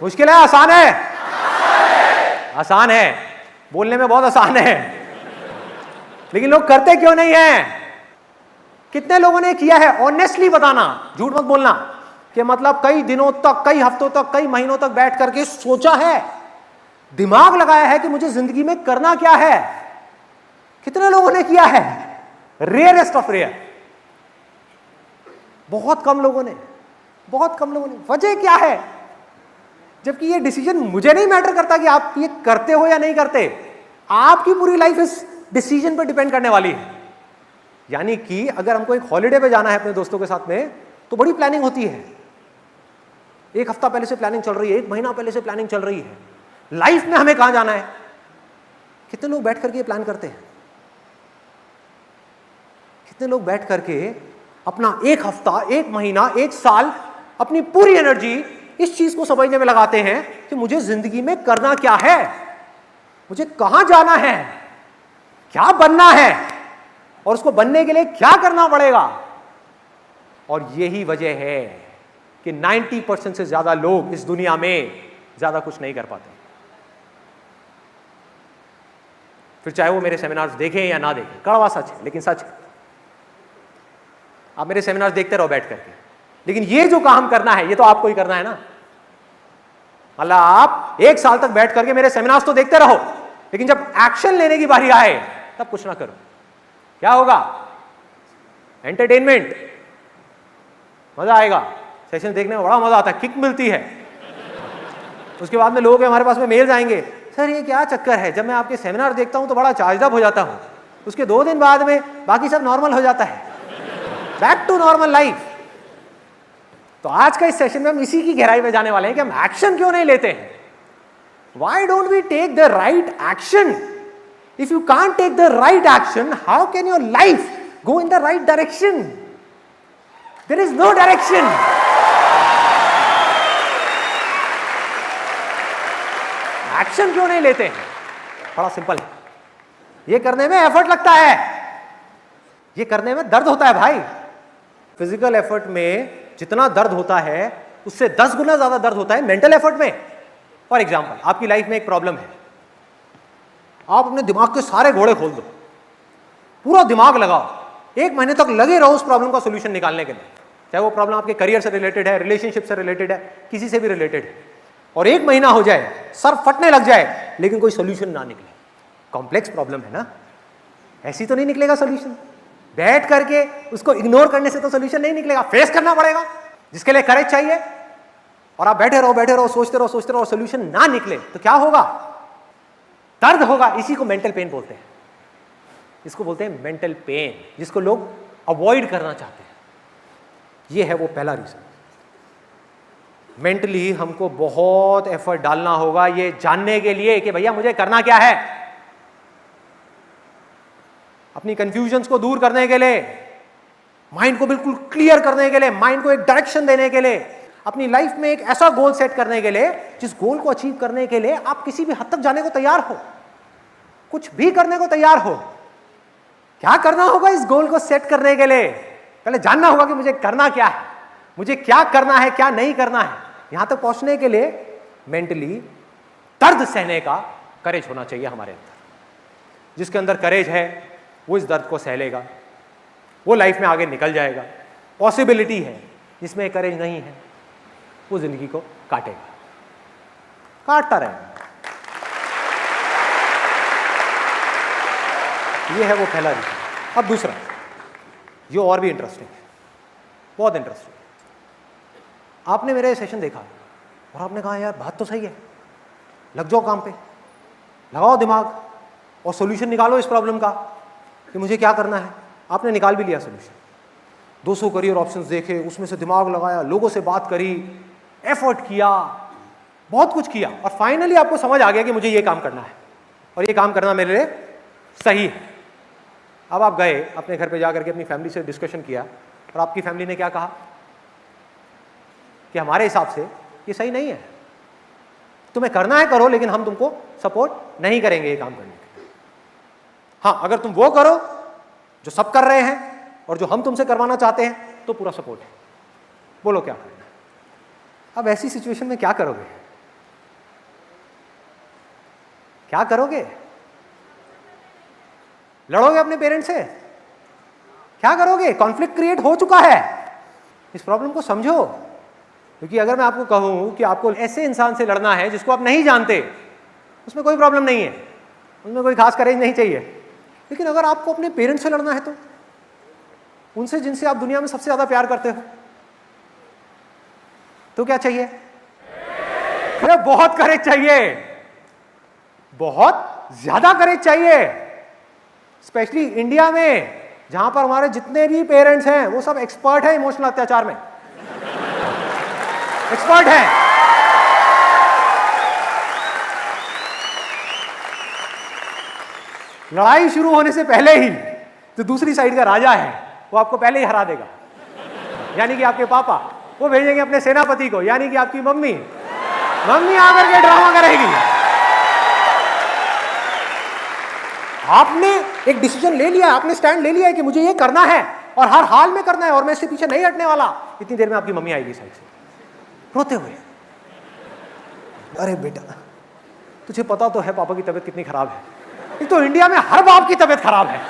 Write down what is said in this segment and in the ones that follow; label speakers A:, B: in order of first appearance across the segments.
A: मुश्किल है आसान है? आसान है, बोलने में बहुत आसान है, लेकिन लोग करते क्यों नहीं है? कितने लोगों ने किया है? ऑनेस्टली बताना, झूठ मत बोलना कि मतलब कई दिनों तक, कई हफ्तों तक, कई महीनों तक बैठ करके सोचा है, दिमाग लगाया है कि मुझे जिंदगी में करना क्या है। कितने लोगों ने किया है? रेयरेस्ट ऑफ रेयर, बहुत कम लोगों ने, बहुत कम लोगों ने। वजह क्या है? जबकि ये डिसीजन मुझे नहीं मैटर करता कि आप ये करते हो या नहीं करते, आपकी पूरी लाइफ इस डिसीजन पर डिपेंड करने वाली है। यानी कि अगर हमको एक हॉलिडे पे जाना है अपने दोस्तों के साथ में, तो बड़ी प्लानिंग होती है, एक हफ्ता पहले से प्लानिंग चल रही है, एक महीना पहले से प्लानिंग चल रही है। लाइफ में हमें कहां जाना है, कितने लोग बैठ करके ये प्लान करते हैं? कितने लोग बैठ करके अपना एक हफ्ता, एक महीना, एक साल अपनी पूरी एनर्जी इस चीज को समझने में लगाते हैं कि मुझे जिंदगी में करना क्या है, मुझे कहां जाना है, क्या बनना है, और उसको बनने के लिए क्या करना पड़ेगा। और यही वजह है कि 90% से ज्यादा लोग इस दुनिया में ज्यादा कुछ नहीं कर पाते। फिर चाहे वो मेरे सेमिनार्स देखें या ना देखें, कड़वा सच है लेकिन सच है। आप मेरे सेमिनार्स देखते रहो बैठ करके, लेकिन ये जो काम करना है ये तो आपको ही करना है ना। मतलब आप एक साल तक बैठ करके मेरे सेमिनार्स तो देखते रहो, लेकिन जब एक्शन लेने की बारी आए तब कुछ ना करो। क्या होगा? एंटरटेनमेंट, मजा आएगा, सेशन देखने में बड़ा मजा आता है, किक मिलती है। उसके बाद में लोग हमारे पास में मेल्स आएंगे, सर ये क्या चक्कर है, जब मैं आपके सेमिनार देखता हूं तो बड़ा चार्ज अप हो जाता हूं, उसके 2 दिन बाद में बाकी सब नॉर्मल हो जाता है, बैक टू नॉर्मल लाइफ। तो आज का इस सेशन में हम इसी की गहराई में जाने वाले हैं कि हम एक्शन क्यों नहीं लेते हैं। Why don't we take the right action? If you can't take the right action, how can your life go in the right direction? There is no direction. Action क्यों नहीं लेते हैं? बड़ा सिंपल है, ये करने में एफर्ट लगता है, ये करने में दर्द होता है भाई। फिजिकल एफर्ट में जितना दर्द होता है उससे 10 गुना ज्यादा दर्द होता है मेंटल एफर्ट में। फॉर एग्जाम्पल, आपकी लाइफ में एक प्रॉब्लम है, आप अपने दिमाग के सारे घोड़े खोल दो, पूरा दिमाग लगाओ, 1 महीने तक लगे रहो उस प्रॉब्लम का सोल्यूशन निकालने के लिए। चाहे वो प्रॉब्लम आपके करियर से रिलेटेड है, रिलेशनशिप से रिलेटेड है, किसी से भी रिलेटेड है, और 1 महीना हो जाए, सर फटने लग जाए, लेकिन कोई सोल्यूशन ना निकले। कॉम्प्लेक्स प्रॉब्लम है ना, ऐसी तो नहीं निकलेगा सोल्यूशन। बैठ करके उसको इग्नोर करने से तो सोल्यूशन नहीं निकलेगा, फेस करना पड़ेगा, जिसके लिए करेज चाहिए। और आप बैठे रहो, सोचते रहो, और सोल्यूशन ना निकले तो क्या होगा? दर्द होगा। इसी को मेंटल पेन बोलते हैं, इसको बोलते हैं मेंटल पेन, जिसको लोग अवॉइड करना चाहते हैं। ये है वो पहला रीजन। मेंटली हमको बहुत एफर्ट डालना होगा ये जानने के लिए कि भैया मुझे करना क्या है। अपनी कंफ्यूजन्स को दूर करने के लिए, माइंड को बिल्कुल क्लियर करने के लिए, माइंड को एक डायरेक्शन देने के लिए, अपनी लाइफ में एक ऐसा गोल सेट करने के लिए जिस गोल को अचीव करने के लिए आप किसी भी हद तक जाने को तैयार हो, कुछ भी करने को तैयार हो। क्या करना होगा इस गोल को सेट करने के लिए? पहले जानना होगा कि मुझे करना क्या है, मुझे क्या करना है, क्या नहीं करना है। यहां तक पहुंचने के लिए मेंटली दर्द सहने का करेज होना चाहिए हमारे अंदर। जिसके अंदर करेज है वो इस दर्द को सह लेगा, वो लाइफ में आगे निकल जाएगा। पॉसिबिलिटी है, जिसमें करेज नहीं है वो जिंदगी को काटेगा, काटता रहेगा। ये है वो पहला रीजन। अब दूसरा, ये और भी इंटरेस्टिंग है, बहुत इंटरेस्टिंग। आपने मेरे सेशन देखा और आपने कहा यार बात तो सही है, लग जाओ काम पे, लगाओ दिमाग और सॉल्यूशन निकालो इस प्रॉब्लम का कि मुझे क्या करना है। आपने निकाल भी लिया सॉल्यूशन, 200 करियर ऑप्शंस देखे, उसमें से दिमाग लगाया, लोगों से बात करी, एफर्ट किया, बहुत कुछ किया, और फाइनली आपको समझ आ गया कि मुझे ये काम करना है और ये काम करना मेरे लिए सही है। अब आप गए अपने घर पे जाकर के अपनी फैमिली से डिस्कशन किया और आपकी फैमिली ने क्या कहा कि हमारे हिसाब से ये सही नहीं है, तुम्हें करना है करो, लेकिन हम तुमको सपोर्ट नहीं करेंगे ये काम करने के लिए। हाँ, अगर तुम वो करो जो सब कर रहे हैं और जो हम तुमसे करवाना चाहते हैं तो पूरा सपोर्ट है। बोलो क्या करना है। अब ऐसी सिचुएशन में क्या करोगे? क्या करोगे? लड़ोगे अपने पेरेंट्स से? क्या करोगे? कॉन्फ्लिक्ट क्रिएट हो चुका है। इस प्रॉब्लम को समझो, क्योंकि अगर मैं आपको कहूं कि आपको ऐसे इंसान से लड़ना है जिसको आप नहीं जानते, उसमें कोई प्रॉब्लम नहीं है, उसमें कोई खास करेज नहीं चाहिए। लेकिन अगर आपको अपने पेरेंट्स से लड़ना है, तो उनसे जिनसे आप दुनिया में सबसे ज्यादा प्यार करते हो, तो क्या चाहिए? अरे बहुत करेज चाहिए, बहुत ज्यादा करेज चाहिए। स्पेशली इंडिया में, जहां पर हमारे जितने भी पेरेंट्स हैं वो सब एक्सपर्ट है इमोशनल अत्याचार में, एक्सपर्ट है। लड़ाई शुरू होने से पहले ही जो दूसरी साइड का राजा है वो आपको पहले ही हरा देगा, यानी कि आपके पापा। वो भेजेंगे अपने सेनापति को, यानी कि आपकी मम्मी। मम्मी आकर के ड्रामा करेगी। आपने एक डिसीजन ले लिया, आपने स्टैंड ले लिया है कि मुझे ये करना है और हर हाल में करना है और मैं इससे पीछे नहीं हटने वाला। इतनी देर में आपकी मम्मी आएगी साइड से रोते हुए, अरे बेटा तुझे पता तो है पापा की तबीयत कितनी खराब है। एक तो इंडिया में हर बाप की तबीयत खराब है।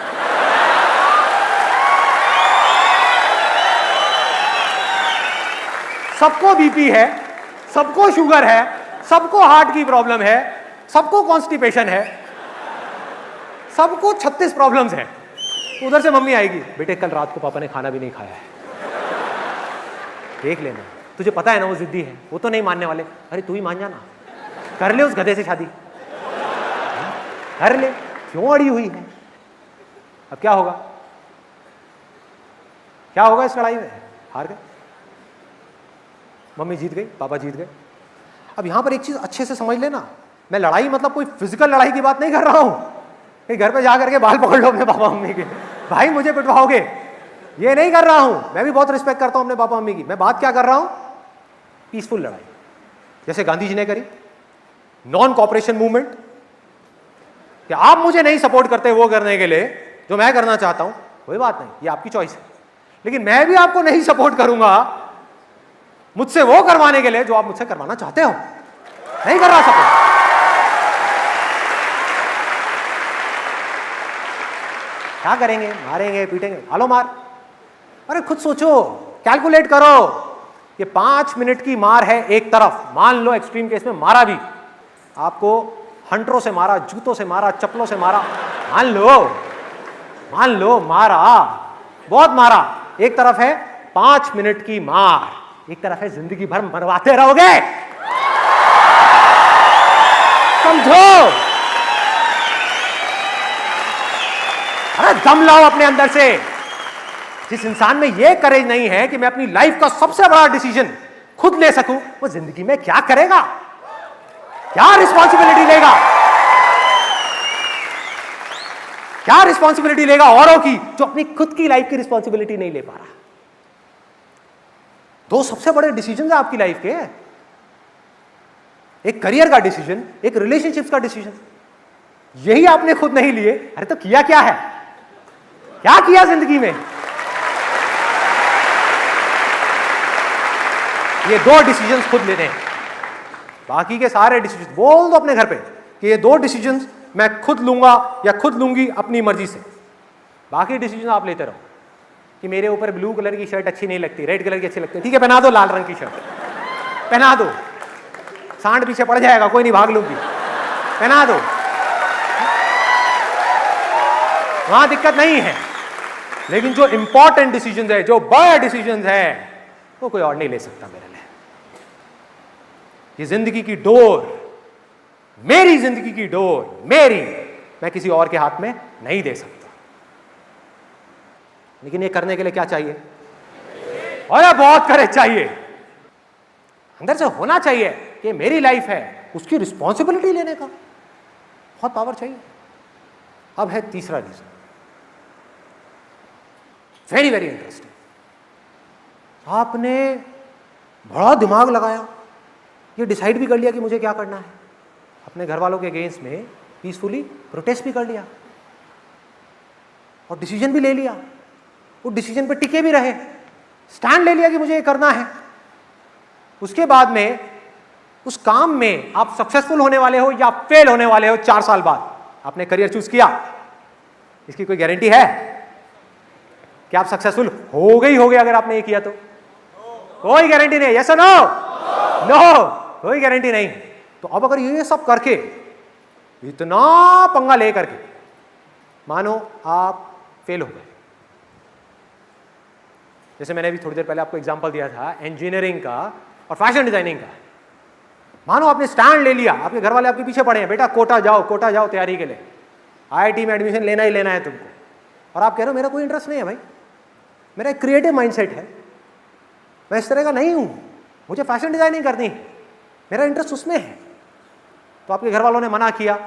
A: सबको बीपी है, सबको शुगर है, सबको हार्ट की प्रॉब्लम है, सबको कॉन्स्टिपेशन है, सबको 36 प्रॉब्लम्स हैं। उधर से मम्मी आएगी, बेटे कल रात को पापा ने खाना भी नहीं खाया है, देख लेना, तुझे पता है ना वो जिद्दी है, वो तो नहीं मानने वाले। अरे तू ही मान जाना, कर ले उस गधे से शादी, कर ले, क्यों अड़ी हुई है? अब क्या होगा? क्या होगा इस लड़ाई में? हार गए, मम्मी जीत गई, पापा जीत गए। अब यहां पर एक चीज अच्छे से समझ लेना, मैं लड़ाई मतलब कोई फिजिकल लड़ाई की बात नहीं कर रहा हूं कि घर पे जाकर के बाल पकड़ लो अपने पापा मम्मी के, भाई मुझे पिटवाओगे, ये नहीं कर रहा हूं। मैं भी बहुत रिस्पेक्ट करता हूं अपने पापा मम्मी की। मैं बात क्या कर रहा हूं? पीसफुल लड़ाई, जैसे गांधी जी ने करी, नॉन कॉपरेशन मूवमेंट, कि आप मुझे नहीं सपोर्ट करते वो करने के लिए जो मैं करना चाहता हूं, कोई बात नहीं, ये आपकी चॉइस है, लेकिन मैं भी आपको नहीं सपोर्ट करूंगा मुझसे वो करवाने के लिए जो आप मुझसे करवाना चाहते हो। नहीं कर रहा सपोर्ट। क्या करेंगे? मारेंगे, पीटेंगे, हालो मार। अरे खुद सोचो, कैलकुलेट करो, ये 5 मिनट की मार है एक तरफ, मान लो एक्सट्रीम केस में मारा भी, आपको हंटरों से मारा, जूतों से मारा, चप्पलों से मारा, मान लो मारा, बहुत मारा। एक तरफ है 5 मिनट की मार, एक तरफ है जिंदगी भर मरवाते रहोगे। समझो, अरे दम लाओ अपने अंदर से। जिस इंसान में यह करेज नहीं है कि मैं अपनी लाइफ का सबसे बड़ा डिसीजन खुद ले सकूं, वो जिंदगी में क्या करेगा? क्या रिस्पॉन्सिबिलिटी लेगा? क्या रिस्पॉन्सिबिलिटी लेगा औरों की, जो अपनी खुद की लाइफ की रिस्पॉन्सिबिलिटी नहीं ले पा रहा? दो सबसे बड़े डिसीजन है आपकी लाइफ के, एक करियर का डिसीजन, एक रिलेशनशिप का डिसीजन। यही आपने खुद नहीं लिए, अरे तो किया क्या है? क्या किया जिंदगी में? ये 2 डिसीजंस खुद लेने हैं। बाकी के सारे डिसीजन बोल दो अपने घर पे कि ये 2 डिसीजंस मैं खुद लूंगा या खुद लूंगी अपनी मर्जी से। बाकी डिसीजन आप लेते रहो कि मेरे ऊपर ब्लू कलर की शर्ट अच्छी नहीं लगती, रेड कलर की अच्छी लगती है, ठीक है पहना दो लाल रंग की शर्ट, पहना दो, सांड पीछे पड़ जाएगा, कोई नहीं, भाग लूंगी, पहना दो, वहां दिक्कत नहीं है। लेकिन जो इंपॉर्टेंट डिसीजन है, जो बड़ा डिसीजन है, वो कोई और नहीं ले सकता मेरे लिए। ये जिंदगी की डोर, मेरी जिंदगी की डोर, मेरी, मैं किसी और के हाथ में नहीं दे सकता। लेकिन ये करने के लिए क्या चाहिए? और बहुत करेज चाहिए, अंदर से होना चाहिए कि मेरी लाइफ है, उसकी रिस्पॉन्सिबिलिटी लेने का बहुत पावर चाहिए। अब है तीसरा रीजन, वेरी वेरी इंटरेस्टिंग। आपने बड़ा दिमाग लगाया, ये डिसाइड भी कर लिया कि मुझे क्या करना है, अपने घर वालों के अगेंस्ट में पीसफुली प्रोटेस्ट भी कर लिया और डिसीजन भी ले लिया, वो डिसीजन पे टिके भी रहे, स्टैंड ले लिया कि मुझे ये करना है। उसके बाद में उस काम में आप सक्सेसफुल होने वाले हो या फेल होने वाले हो 4 साल बाद। आपने करियर चूज किया, इसकी कोई गारंटी है कि आप सक्सेसफुल हो गए अगर आपने ये किया तो? कोई गारंटी नहीं। यस और नो? नो, कोई गारंटी नहीं। तो अब अगर ये सब करके, इतना पंगा ले करके, मानो आप फेल हो गए, जैसे मैंने भी थोड़ी देर पहले आपको एग्जांपल दिया था इंजीनियरिंग का और फैशन डिजाइनिंग का। मानो आपने स्टैंड ले लिया, आपके घर वाले आपके पीछे पड़े हैं, बेटा कोटा जाओ तैयारी के लिए, आईआईटी में एडमिशन लेना ही लेना है तुमको, और आप कह रहे हो मेरा कोई इंटरेस्ट नहीं है भाई, मेरा एक क्रिएटिव माइंडसेट है, मैं इस तरह का नहीं हूं, मुझे फैशन डिजाइनिंग करनी है, मेरा इंटरेस्ट उसमें है। तो आपके घर वालों ने मना किया,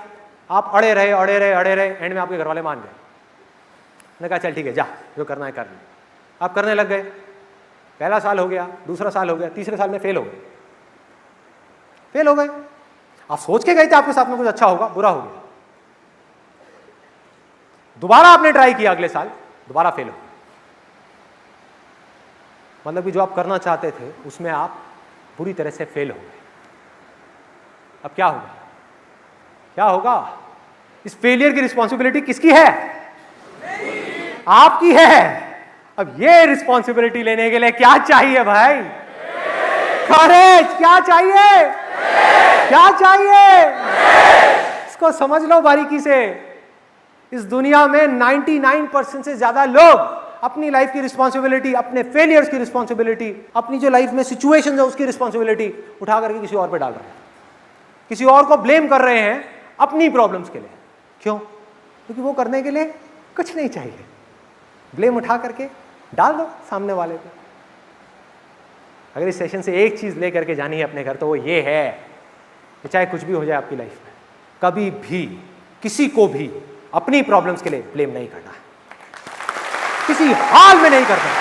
A: आप अड़े रहे, एंड में आपके घर वाले मान गए, मैंने कहा चल ठीक है जा, जो करना है कर ले। आप करने लग गए, पहला साल हो गया, दूसरा साल हो गया, तीसरे साल में फेल हो गए। आप सोच के गए थे आपके साथ में कुछ अच्छा होगा, बुरा हो गया। दोबारा आपने ट्राई किया अगले साल, दोबारा फेल हो गए। मतलब कि जो आप करना चाहते थे उसमें आप पूरी तरह से फेल हो गए। अब क्या होगा? इस फेलियर की रिस्पॉन्सिबिलिटी किसकी है? आपकी है। अब ये रिस्पॉन्सिबिलिटी लेने के लिए क्या चाहिए भाई? करेज। क्या चाहिए? इसको समझ लो बारीकी से। इस दुनिया में 99% से ज्यादा लोग अपनी लाइफ की रिस्पॉन्सिबिलिटी, अपने फेलियर्स की रिस्पॉन्सिबिलिटी, अपनी जो लाइफ में सिचुएशन है उसकी रिस्पॉन्सिबिलिटी उठा करके किसी और पे डाल रहे हैं, किसी और को ब्लेम कर रहे हैं अपनी प्रॉब्लम्स के लिए। क्यों? क्योंकि वो करने के लिए कुछ नहीं चाहिए, ब्लेम उठा करके डाल दो सामने वाले पे। अगर इस सेशन से एक चीज लेकर के जानी है अपने घर तो वो ये है कि चाहे कुछ भी हो जाए आपकी लाइफ में, कभी भी किसी को भी अपनी प्रॉब्लम्स के लिए ब्लेम नहीं करना, किसी हाल में नहीं करना।